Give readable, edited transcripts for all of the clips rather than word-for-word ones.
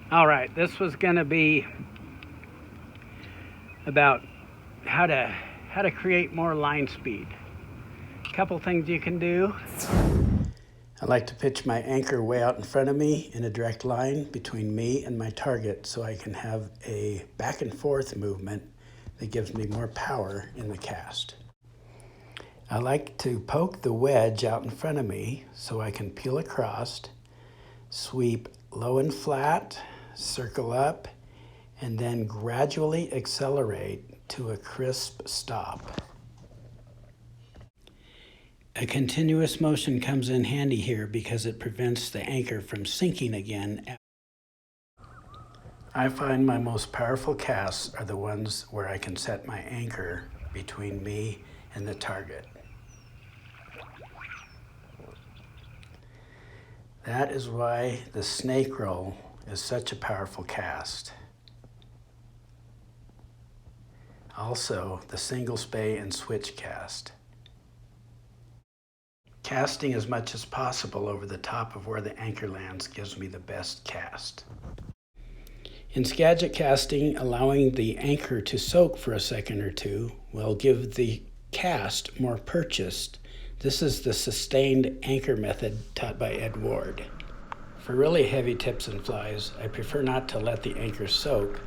All right, this was going to be about how to create more line speed. A couple things you can do. I like to pitch my anchor way out in front of me in a direct line between me and my target so I can have a back and forth movement that gives me more power in the cast. I like to poke the wedge out in front of me so I can peel across, sweep low and flat, circle up, and then gradually accelerate to a crisp stop. A continuous motion comes in handy here because it prevents the anchor from sinking again. I find my most powerful casts are the ones where I can set my anchor between me and the target. That is why the snake roll is such a powerful cast. Also, the single spey and switch cast. Casting as much as possible over the top of where the anchor lands gives me the best cast. In Skagit Casting, allowing the anchor to soak for a second or two will give the cast more purchased. This is the sustained anchor method taught by Ed Ward. For really heavy tips and flies, I prefer not to let the anchor soak,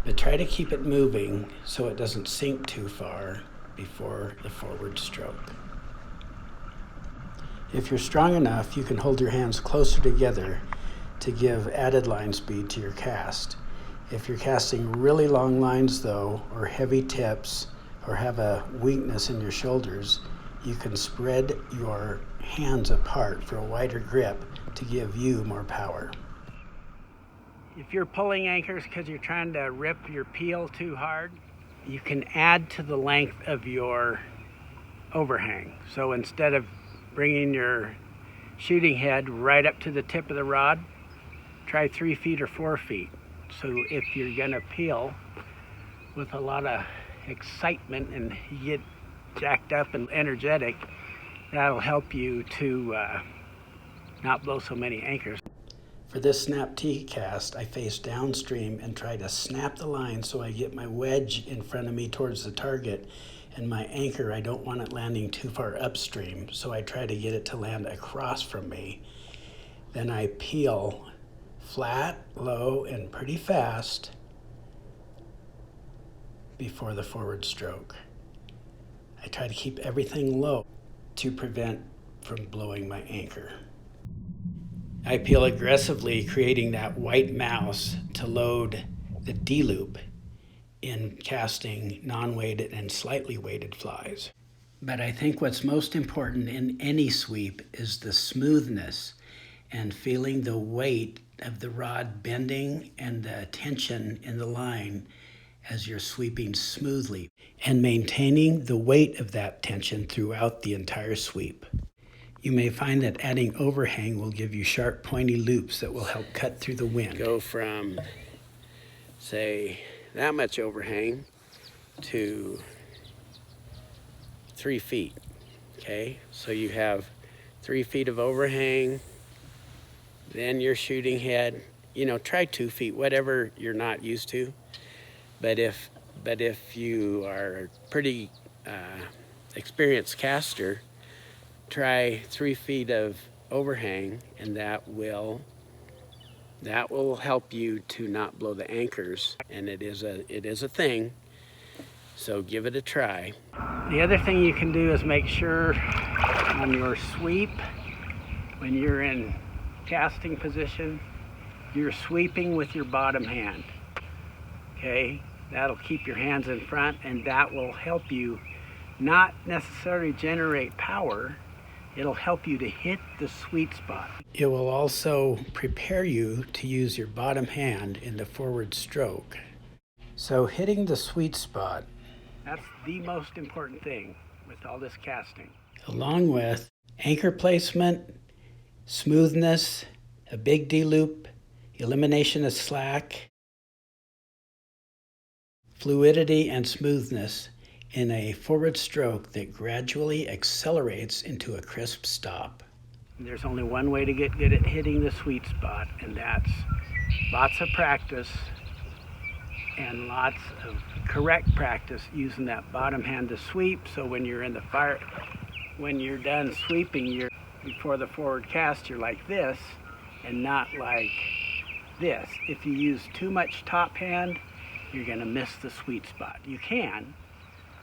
but try to keep it moving so it doesn't sink too far before the forward stroke. If you're strong enough, you can hold your hands closer together to give added line speed to your cast. If you're casting really long lines though, or heavy tips, or have a weakness in your shoulders, you can spread your hands apart for a wider grip to give you more power. If you're pulling anchors because you're trying to rip your peel too hard, you can add to the length of your overhang. So instead of bringing your shooting head right up to the tip of the rod, try 3 feet or 4 feet. So if you're gonna peel with a lot of excitement and you get jacked up and energetic, that'll help you to not blow so many anchors. For this snap T cast, I face downstream and try to snap the line so I get my wedge in front of me towards the target, and my anchor, I don't want it landing too far upstream, so I try to get it to land across from me. Then I peel flat, low, and pretty fast before the forward stroke. I try to keep everything low to prevent from blowing my anchor. I peel aggressively, creating that white mouse to load the D-loop in casting non-weighted and slightly weighted flies. But I think what's most important in any sweep is the smoothness and feeling the weight of the rod bending and the tension in the line as you're sweeping smoothly, and maintaining the weight of that tension throughout the entire sweep. You may find that adding overhang will give you sharp, pointy loops that will help cut through the wind. Go from, say, that much overhang to 3 feet, okay? So you have 3 feet of overhang, then your shooting head, try 2 feet, whatever you're not used to. But if you are a pretty experienced caster, try 3 feet of overhang, and that will help you to not blow the anchors. And it is a thing, so give it a try. The other thing you can do is make sure on your sweep, when you're in casting position, you're sweeping with your bottom hand. Okay, that'll keep your hands in front, and that will help you not necessarily generate power. It'll help you to hit the sweet spot. It will also prepare you to use your bottom hand in the forward stroke. So hitting the sweet spot, that's the most important thing with all this casting. Along with anchor placement, smoothness, a big D-loop, elimination of slack, fluidity and smoothness in a forward stroke that gradually accelerates into a crisp stop. There's only one way to get good at hitting the sweet spot, and that's lots of practice and lots of correct practice using that bottom hand to sweep, so when you're in the fire, when you're done sweeping, before the forward cast, you're like this and not like this. If you use too much top hand, you're going to miss the sweet spot. You can.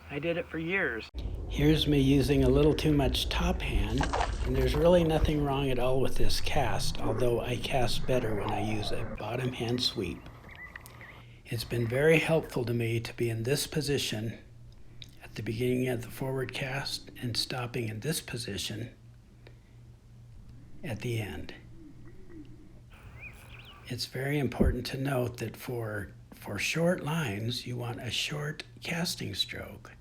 I did it for years. Here's me using a little too much top hand, and there's really nothing wrong at all with this cast, although I cast better when I use a bottom hand sweep. It's been very helpful to me to be in this position at the beginning of the forward cast and stopping in this position at the end. It's very important to note that for short lines, you want a short casting stroke,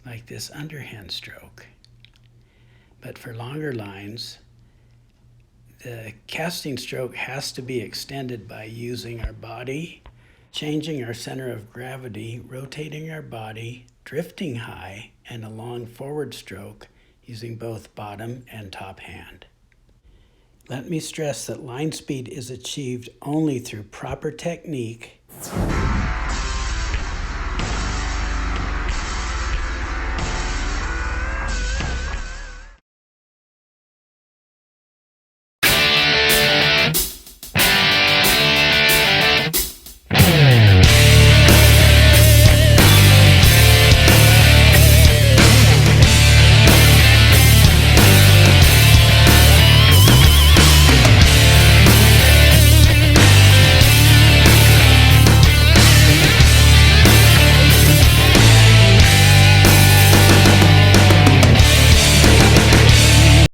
like this underhand stroke. But for longer lines, the casting stroke has to be extended by using our body, changing our center of gravity, rotating our body, drifting high, and a long forward stroke using both bottom and top hand. Let me stress that line speed is achieved only through proper technique